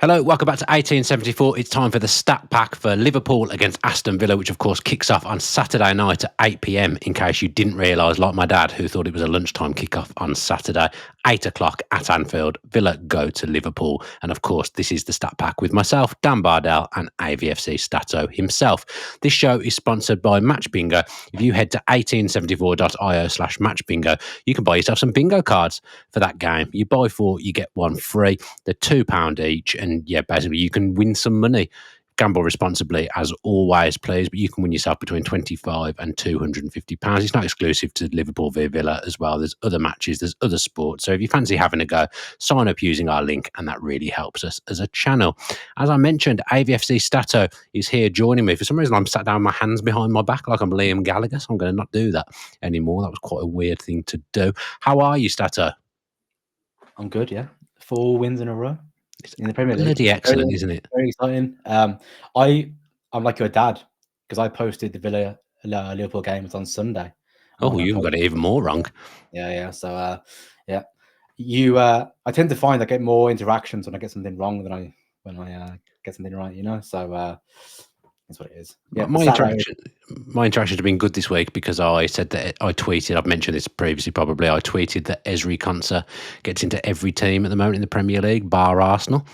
Hello, welcome back to 1874. It's time for the stat pack for Liverpool against Aston Villa, which of course kicks off on Saturday night at 8 p.m. in case you didn't realise, like my dad, who thought it was a lunchtime kickoff on Saturday, 8 o'clock at Anfield. Villa go to Liverpool. And of course, this is the stat pack with myself, Dan Bardell, and AVFC Statto himself. This show is sponsored by Match Bingo. If you head to 1874.io/matchbingo, you can buy yourself some bingo cards for that game. You buy 4, you get 1 free. They're £2 each. And yeah, basically you can win some money. Gamble responsibly as always, please, but you can win yourself between £25 and £250. It's not exclusive to Liverpool v Villa as well. There's other matches, there's other sports. So if you fancy having a go, sign up using our link, and that really helps us as a channel. As I mentioned, AVFC Statto is here joining me. For some reason, I'm sat down with my hands behind my back like I'm Liam Gallagher, so I'm going to not do that anymore. That was quite a weird thing to do. How are you, Statto? I'm good, yeah. 4 wins in a row in the Premier League. Bloody excellent, isn't it? Very exciting. I'm like your dad because I posted the Villa Liverpool games on Sunday. Oh, you've got it even more wrong. Yeah. So yeah, I tend to find I get more interactions when I get something wrong than when I get something right. So that's what it is. Yeah, my interactions have been good this week because I said that I tweeted. I've mentioned this previously, probably. I tweeted that Ezri Konsa gets into every team at the moment in the Premier League, bar Arsenal.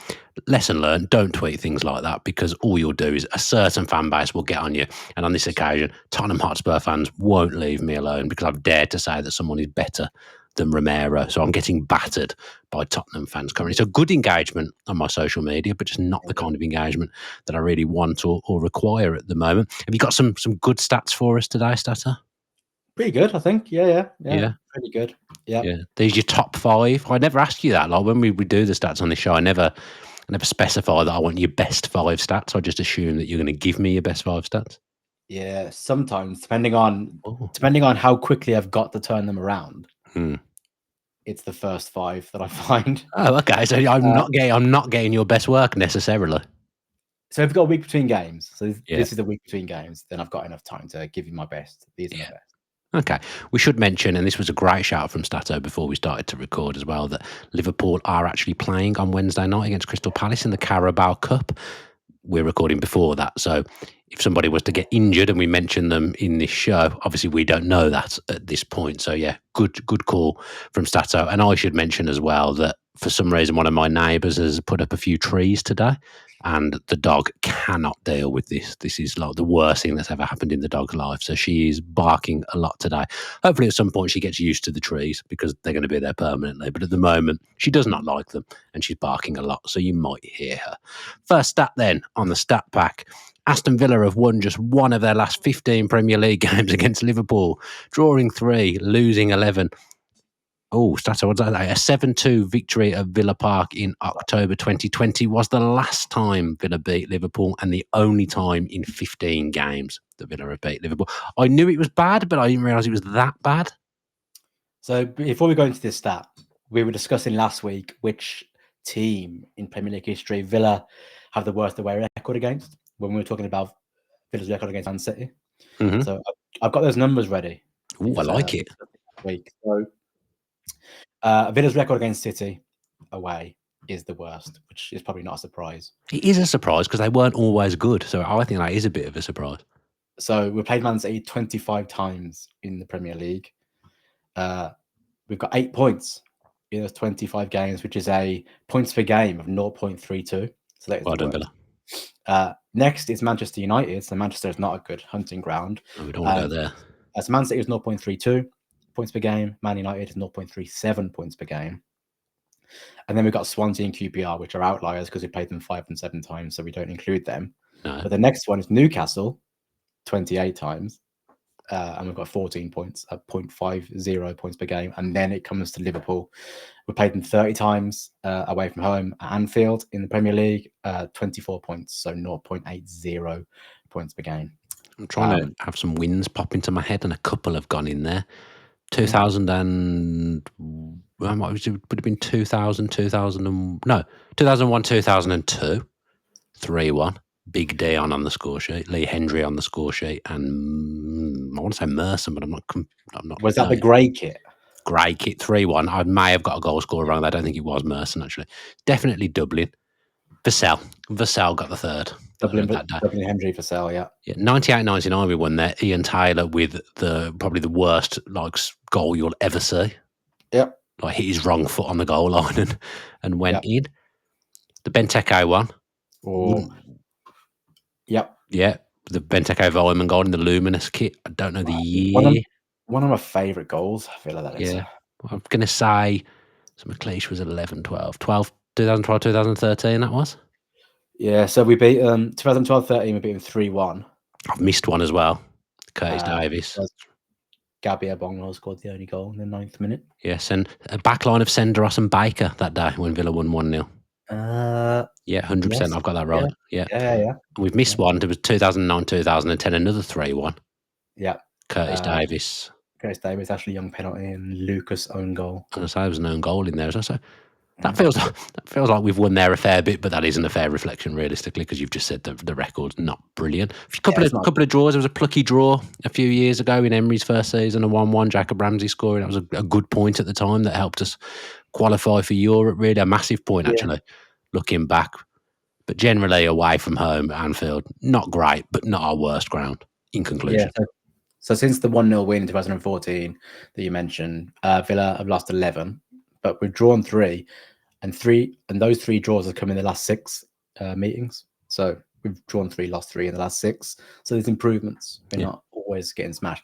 Lesson learned: don't tweet things like that because all you'll do is a certain fan base will get on you. And on this occasion, Tottenham Hotspur fans won't leave me alone because I've dared to say that someone is better than Romero. So I'm getting battered by Tottenham fans currently. So good engagement on my social media, but just not the kind of engagement that I really want or require at the moment. Have you got some good stats for us today, Statter? Pretty good, I think. Yeah. Pretty good. Yeah. These are your top 5. I never asked you that. Like when we do the stats on this show, I never specify that I want your best 5 stats. I just assume that you're going to give me your best 5 stats. Yeah, sometimes depending on how quickly I've got to turn them around. It's the first 5 that I find. Oh, okay. So I'm not getting your best work necessarily. So if we've got a week between games, this is a week between games, then I've got enough time to give you my best. These are the best. Okay. We should mention, and this was a great shout from Statto before we started to record as well, that Liverpool are actually playing on Wednesday night against Crystal Palace in the Carabao Cup. We're recording before that, so if somebody was to get injured and we mention them in this show, obviously we don't know that at this point. So yeah, good call from Statto. And I should mention as well that for some reason one of my neighbours has put up a few trees today, and the dog cannot deal with this. This is like the worst thing that's ever happened in the dog's life. So she is barking a lot today. Hopefully at some point she gets used to the trees because they're going to be there permanently. But at the moment, she does not like them and she's barking a lot. So you might hear her. First stat then on the stat pack. Aston Villa have won just one of their last 15 Premier League games against Liverpool, drawing 3, losing 11. Oh, Stato, what's that? A 7-2 victory at Villa Park in October 2020 was the last time Villa beat Liverpool and the only time in 15 games that Villa have beat Liverpool. I knew it was bad, but I didn't realise it was that bad. So before we go into this stat, we were discussing last week which team in Premier League history Villa have the worst away record against when we were talking about Villa's record against Man City. Mm-hmm. So I've got those numbers ready. Oh, I like it. Week. So Villa's record against City away is the worst, which is probably not a surprise. It is a surprise because they weren't always good. So I think that is a bit of a surprise. So we played Man City 25 times in the Premier League. We've got 8 points in those 25 games, which is a points per game of 0.32. So that is well done, Villa. Next is Manchester United. So Manchester is not a good hunting ground. No, we don't want to go there. So Man City is 0.32 points per game. Man United is 0.37 points per game. And then we've got Swansea and QPR, which are outliers because we played them 5 and 7 times, so we don't include them. No. But the next one is Newcastle, 28 times. And we've got 14 points at 0.50 points per game. And then it comes to Liverpool. We played them 30 times away from home at Anfield in the Premier League, 24 points, so 0.80 points per game. I'm trying to have some wins pop into my head, and a couple have gone in there. 2001, 2002, 3-1. Big D on the score sheet. Lee Hendry on the score sheet, and I want to say Merson, but I'm not. Was that the grey kit? Grey kit 3-1. I may have got a goal scorer wrong. I don't think it was Merson actually. Definitely Dublin. Vassell got the third. Dublin that day. Hendry for sale, yeah. Yeah, 98-99 we won there. Ian Taylor with probably the worst goal you'll ever see. Yep. Like hit his wrong foot on the goal line and went in. The Benteke one. Yep. Yeah, the Benteke Volman goal in the Luminous kit. I don't know the year. One of my favourite goals. I feel like that is. Yeah. I'm going to say McLeish was 11, 12, 2012, 2013 that was. Yeah, so we beat 2012-13, we beat them 3-1. I've missed one as well. Curtis Davies. Gabby Abongo scored the only goal in the 9th minute. Yes, and a backline of Senderos and Baker that day when Villa won 1-0. Yeah, 100%. Yes. I've got that right. Yeah. We've missed one. There was 2009, 2010, another 3-1. Yeah. Curtis Davies. Curtis Davies, Ashley Young penalty, and Lucas own goal. And I say there was an own goal in there as well. So that feels like we've won there a fair bit, but that isn't a fair reflection realistically because you've just said the record's not brilliant. A couple of draws. There was a plucky draw a few years ago in Emery's first season, a 1-1. Jacob Ramsey scoring. That was a good point at the time that helped us qualify for Europe. Really, a massive point actually. Looking back, but generally away from home at Anfield, not great, but not our worst ground. In conclusion. Yeah, so since the 1-0 win in 2014 that you mentioned, Villa have lost 11, but we've drawn 3. And those 3 draws have come in the last 6 meetings. So we've drawn 3, lost 3 in the last 6. So there's improvements. We're not always getting smashed.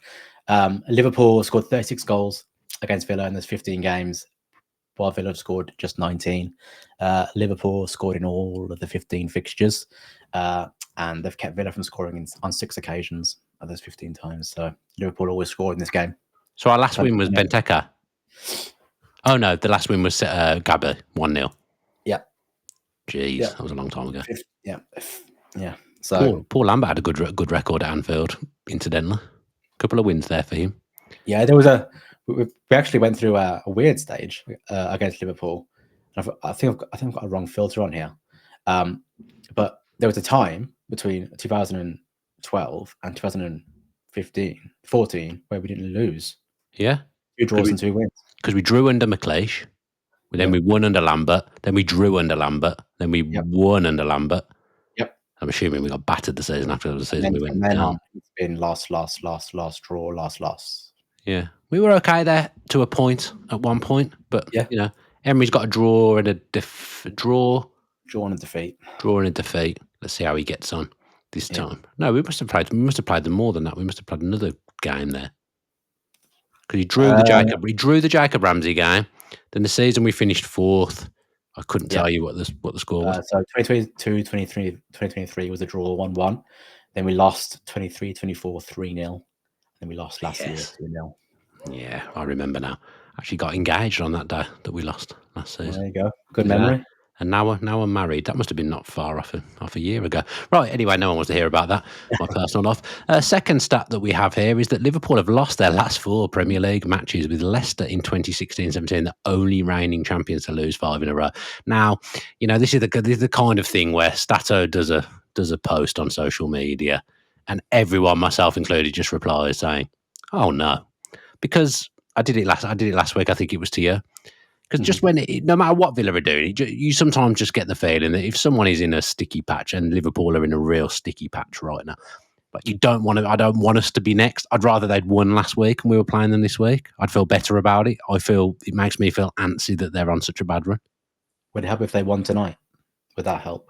Liverpool scored 36 goals against Villa in those 15 games, while Villa scored just 19. Liverpool scored in all of the 15 fixtures, and they've kept Villa from scoring on 6 occasions of those 15 times. So Liverpool always scored in this game. So our last win was Benteke. Oh no, the last win was Gabby 1-0. Yeah. Jeez, that was a long time ago. Yeah. So Paul Lambert had a good record at Anfield. Incidentally, a couple of wins there for him. Yeah, we actually went through a weird stage against Liverpool. I think I've got a wrong filter on here, but there was a time between 2012 and 14 where we didn't lose. Yeah, 2 draws and 2 wins. Because we drew under McLeish, then we won under Lambert, then we drew under Lambert, then we won under Lambert. Yep. I'm assuming we got battered the season after the season we went down. It's been loss, draw, loss. Yeah, we were okay there to a point at one point, but Emery's got a draw and a draw and a defeat. Draw and a defeat. Let's see how he gets on this time. No, we must have played them more than that. We must have played another game there. Because he drew the Jacob Ramsey game. Then the season we finished 4th. I couldn't tell you what the score was. So 2023 was a draw 1-1. Then we lost 23-24 3-0. Then we lost last year 2-0. Yeah, I remember now. Actually got engaged on that day that we lost last season. There you go. Good memory. And now I'm married. That must have been not far off a year ago. Right, anyway, no one wants to hear about that. My personal life. Second stat that we have here is that Liverpool have lost their last 4 Premier League matches, with Leicester in 2016-17, the only reigning champions to lose 5 in a row. Now, this is the kind of thing where Statto does a post on social media, and everyone, myself included, just replies saying, "Oh no," because I did it last week. I think it was to you. Because just when no matter what Villa are doing, you sometimes just get the feeling that if someone is in a sticky patch, and Liverpool are in a real sticky patch right now, but I don't want us to be next. I'd rather they'd won last week and we were playing them this week. I'd feel better about it. It makes me feel antsy that they're on such a bad run. Would it help if they won tonight? Would that help?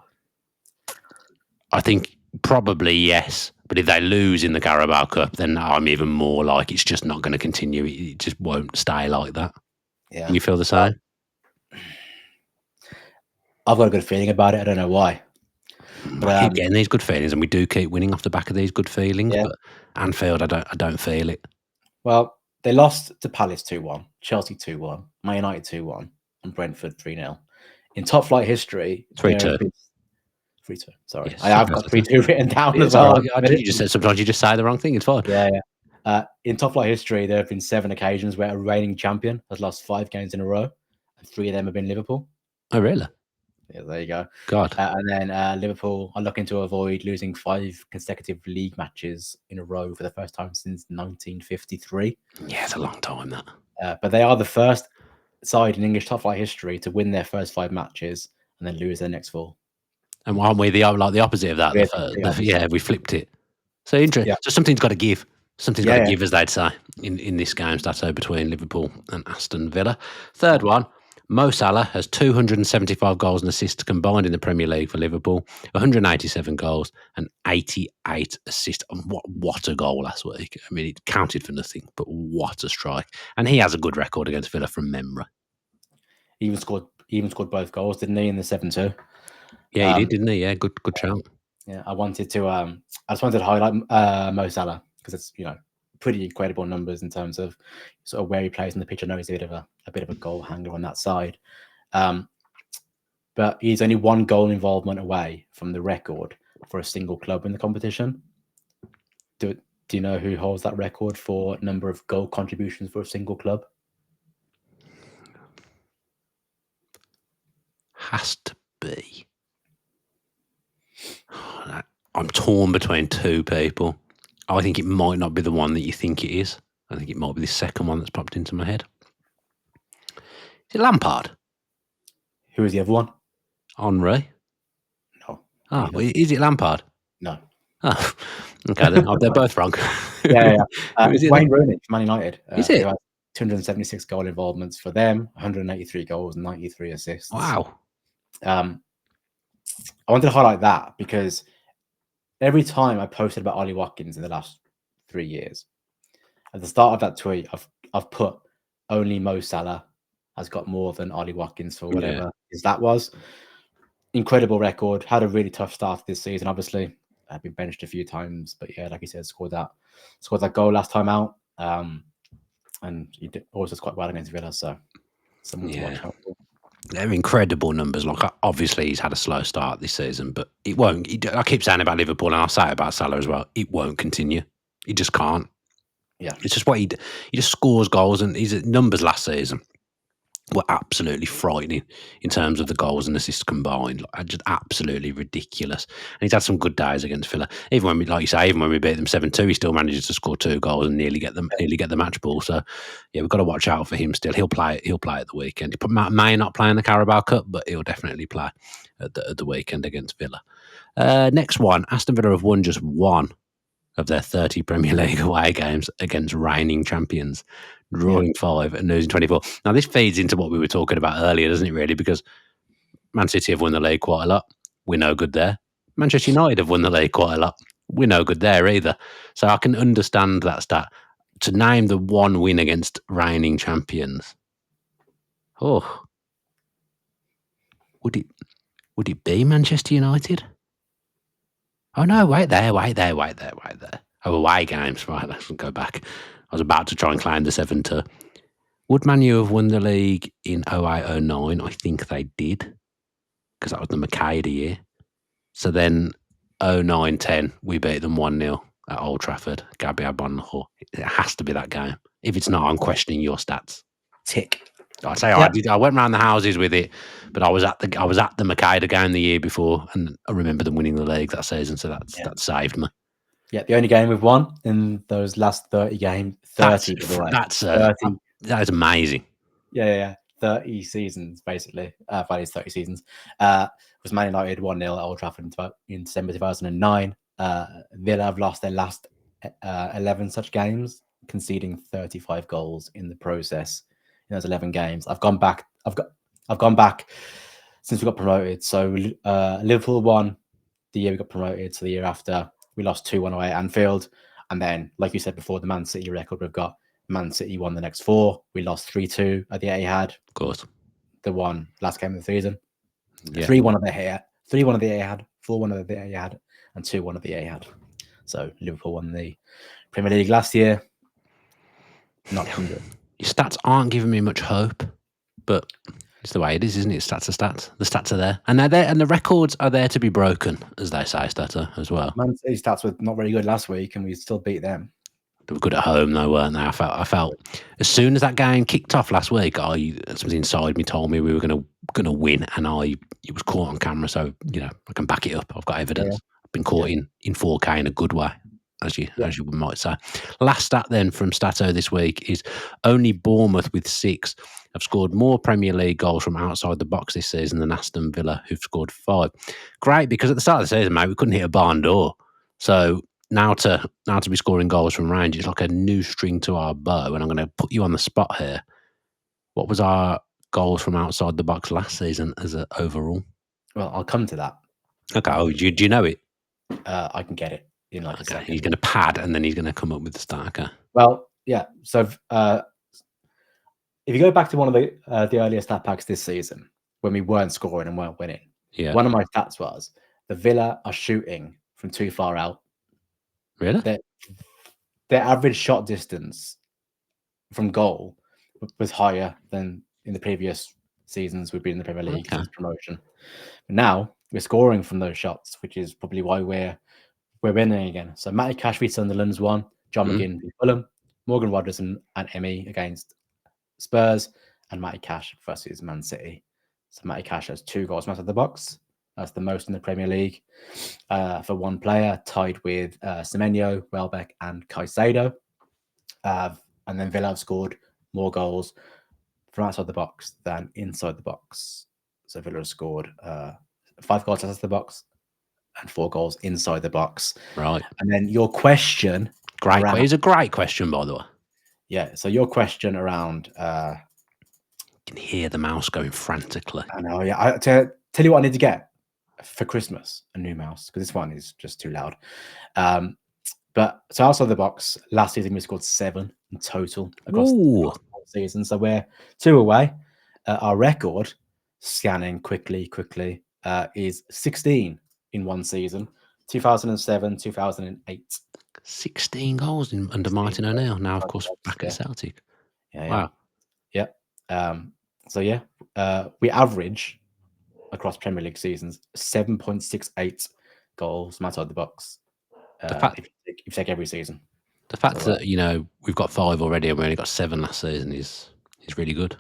I think probably yes. But if they lose in the Carabao Cup, then I'm even more like it's just not going to continue. It just won't stay like that. Yeah. You feel the same? I've got a good feeling about it. I don't know why. But, I keep getting these good feelings, and we do keep winning off the back of these good feelings. Yeah. But Anfield, I don't feel it. Well, they lost to Palace 2-1, Chelsea 2-1, Man United 2-1, and Brentford 3-0. In top flight history, 3-2. 3-2. Sorry, yes, I've got 3-2 written down as well. You just said sometimes you just say the wrong thing. It's fine. Yeah. In top flight history, there have been 7 occasions where a reigning champion has lost 5 games in a row, and 3 of them have been Liverpool. Oh, really? Yeah, there you go. God. And then Liverpool are looking to avoid losing 5 consecutive league matches in a row for the first time since 1953. Yeah, it's a long time, that. But they are the first side in English top flight history to win their first 5 matches and then lose their next 4. And aren't we the opposite of that? Yeah, We flipped it. So interesting. Yeah. So something's got to give. Something's got to Yeah. give, as they'd say, in this game, Statto, between Liverpool and Aston Villa. Third one, Mo Salah has 275 goals and assists combined in the Premier League for Liverpool, 187 goals and 88 assists. And what a goal last week. I mean, it counted for nothing, but what a strike. And he has a good record against Villa from memory. He even scored both goals, didn't he, in the 7-2? Yeah, he did, didn't he? Yeah, good shout. Yeah, I just wanted to highlight Mo Salah because it's pretty incredible numbers in terms of sort of where he plays on the pitch. I know he's a bit of a goal hanger on that side, but he's only one goal involvement away from the record for a single club in the competition. Do you know who holds that record for number of goal contributions for a single club? Has to be. I'm torn between two people. I think it might not be the one that you think it is. I think it might be the second one that's popped into my head. Is it Lampard? Who is the other one? Henry? No. Oh, is it Lampard? No. Oh, okay. Then. They're both wrong. Yeah. Wayne Rooney from Man United. Is it? 276 goal involvements for them, 183 goals, 93 assists. Wow. I wanted to highlight that because every time I posted about Ollie Watkins in the last 3 years, at the start of that tweet, I've put only Mo Salah has got more than Ollie Watkins for whatever that was. Incredible record. Had a really tough start this season. Obviously, I've been benched a few times, but yeah, like you said, scored that goal last time out. And he also did quite well against Villa, so someone to watch out for. They're incredible numbers. Like, obviously, he's had a slow start this season, but it won't. I keep saying about Liverpool, and I'll say it about Salah as well. It won't continue. He just can't. Yeah, it's just what he just scores goals, and his numbers last season were absolutely frightening in terms of the goals and assists combined. Like, just absolutely ridiculous. And he's had some good days against Villa. Even when we beat them 7-2, he still manages to score 2 goals and nearly get the match ball. So yeah, we've got to watch out for him still. He'll play at the weekend. He may not play in the Carabao Cup, but he'll definitely play at the weekend against Villa. Next one, Aston Villa have won just one of their 30 Premier League away games against reigning champions, drawing 5 and losing 24. Now, this feeds into what we were talking about earlier, doesn't it, really? Because Man City have won the league quite a lot. We're no good there. Manchester United have won the league quite a lot. We're no good there either. So I can understand that stat. To name the one win against reigning champions. Oh. Would it be Manchester United? Oh, no, wait there. Oh, away games. Right, let's go back. I was about to try and claim the 7-2. Would Man U have won the league in 08-09? I think they did, because that was the Makeda year. So then 09-10, we beat them 1-0 at Old Trafford. Gabi Abonho. It has to be that game. If it's not, I'm questioning your stats. Tick. I'd say I went around the houses with it, but I was at the Makeda game the year before, and I remember them winning the league that season, so that saved me. Yeah, the only game we've won in those last 30 games. 30. That is amazing. Yeah. 30 seasons, basically. 30 seasons. Was Man United 1-0 at Old Trafford in December 2009. Villa have lost their last 11 such games, conceding 35 goals in the process in those 11 games. I've gone back since we got promoted. So Liverpool won the year we got promoted. So the year after, we lost 2-1 away at Anfield. And then, like you said before, the Man City record we've got, Man City won the next 4. We lost 3-2 at the Etihad. Of course. The one last game of the season. Yeah. 3-1 at the Etihad, 3-1 at the Etihad, 4-1 at the Etihad, and 2-1 at the Etihad. So Liverpool won the Premier League last year. Not 100. Your stats aren't giving me much hope, but it's the way it is, isn't it? Stats are stats. The stats are there, and they're there, and the records are there to be broken, as they say, Statto, as well. Man City's stats were not very good last week, and we still beat them. They were good at home, though, weren't they? I felt as soon as that game kicked off last week, something inside me told me we were gonna win, and it was caught on camera, so I can back it up. I've got evidence. Yeah. I've been caught in 4K in a good way, as you might say. Last stat then from Statto this week is only Bournemouth with 6 have scored more Premier League goals from outside the box this season than Aston Villa, who've scored 5. Great, because at the start of the season, mate, we couldn't hit a barn door. So now to be scoring goals from range, it's like a new string to our bow. And I'm going to put you on the spot here. What was our goals from outside the box last season as an overall? Well, I'll come to that. Okay. Oh, do you know it? I can get it in like a second. He's going to pad and then he's going to come up with the stat. Okay. Well, yeah. So if you go back to one of the earlier stat packs this season, when we weren't scoring and weren't winning, one of my stats was the Villa are shooting from too far out. Really? Their average shot distance from goal was higher than in the previous seasons we've been in the Premier League since promotion. But now we're scoring from those shots, which is probably why we're winning again. So Matty Cash v Sunderland's won, John McGinn v Fulham, Morgan Rogers and Emmy against Spurs, and Matty Cash versus Man City. So Matty Cash has 2 goals from outside the box. That's the most in the Premier League for one player, tied with Semenyo, Welbeck, and Caicedo. And then Villa have scored more goals from outside the box than inside the box. So Villa have scored 5 goals outside the box and 4 goals inside the box. Right. And then your question. It's a great question, by the way. Yeah. So your question around. You can hear the mouse going frantically. I know. Yeah. Tell you what I need to get for Christmas, a new mouse, because this one is just too loud. But so outside the box, last season we scored 7 in total across the season. So we're 2 away. Our record, scanning quickly, is 16 in one season, 2007, 2008. 16 goals under Martin O'Neill. Now, of course, back at Celtic. Wow. Yeah. So yeah, we average across Premier League seasons 7.68 goals from outside the box. If you take every season. The fact that we've got 5 already and we only got 7 last season is really good.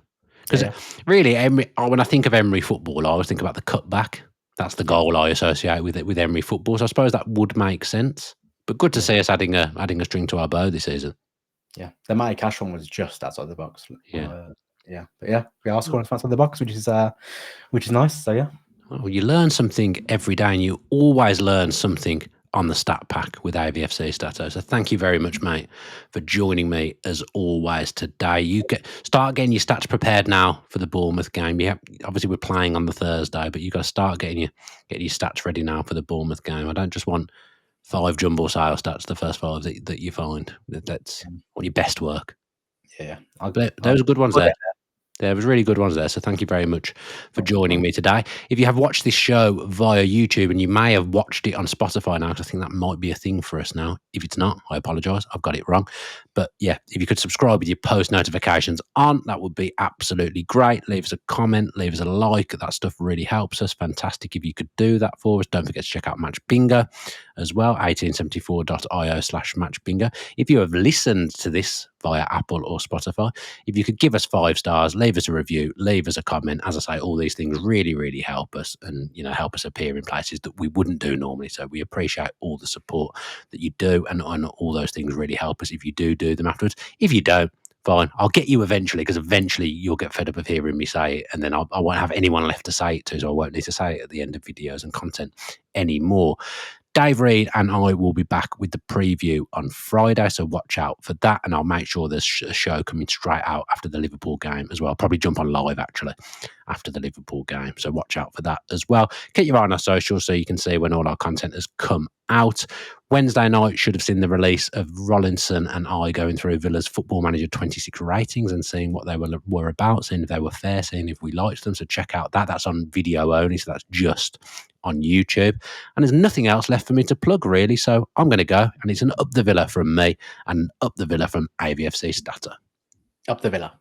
Because really, when I think of Emery football, I always think about the cutback. That's the goal I associate with Emery football. So I suppose that would make sense. But good to see us adding a string to our bow this season. Yeah, the Matty Cash one was just outside the box. But yeah, we are scoring outside the box, which is nice. So yeah. Well, you learn something every day, and you always learn something on the Statpack with AVFC Statto. So thank you very much, mate, for joining me as always today. You start getting your stats prepared now for the Bournemouth game. Obviously we're playing on the Thursday, but you got to start getting your stats ready now for the Bournemouth game. I don't just want 5 jumbo sale stats, the first 5 that you find. That's want your best work. Yeah, those are good ones there. There was really good ones there, so thank you very much for joining me today. If you have watched this show via YouTube, and you may have watched it on Spotify now, because I think that might be a thing for us now. If it's not, I apologise, I've got it wrong. But yeah, if you could subscribe with your post notifications on, that would be absolutely great. Leave us a comment, leave us a like. That stuff really helps us. Fantastic if you could do that for us. Don't forget to check out Match Bingo as well, 1874.io/Match Bingo. If you have listened to this via Apple or Spotify, if you could give us 5 stars, leave us a review, leave us a comment. As I say, all these things really, really help us, and help us appear in places that we wouldn't do normally. So we appreciate all the support that you do, and all those things really help us if you do them afterwards. If you don't, fine, I'll get you eventually, because eventually you'll get fed up of hearing me say it, and then I won't have anyone left to say it to, so I won't need to say it at the end of videos and content anymore. Dave Reed and I will be back with the preview on Friday, so watch out for that, and I'll make sure there's a show coming straight out after the Liverpool game as well. I'll probably jump on live, actually, after the Liverpool game, so watch out for that as well. Keep your eye on our socials so you can see when all our content has come out. Wednesday night should have seen the release of Rollinson and I going through Villa's Football Manager 26 ratings and seeing what they were about, seeing if they were fair, seeing if we liked them. So check out that. That's on video only, so that's just on YouTube. And there's nothing else left for me to plug, really. So I'm going to go, and it's an Up the Villa from me and Up the Villa from AVFC Statto. Up the Villa.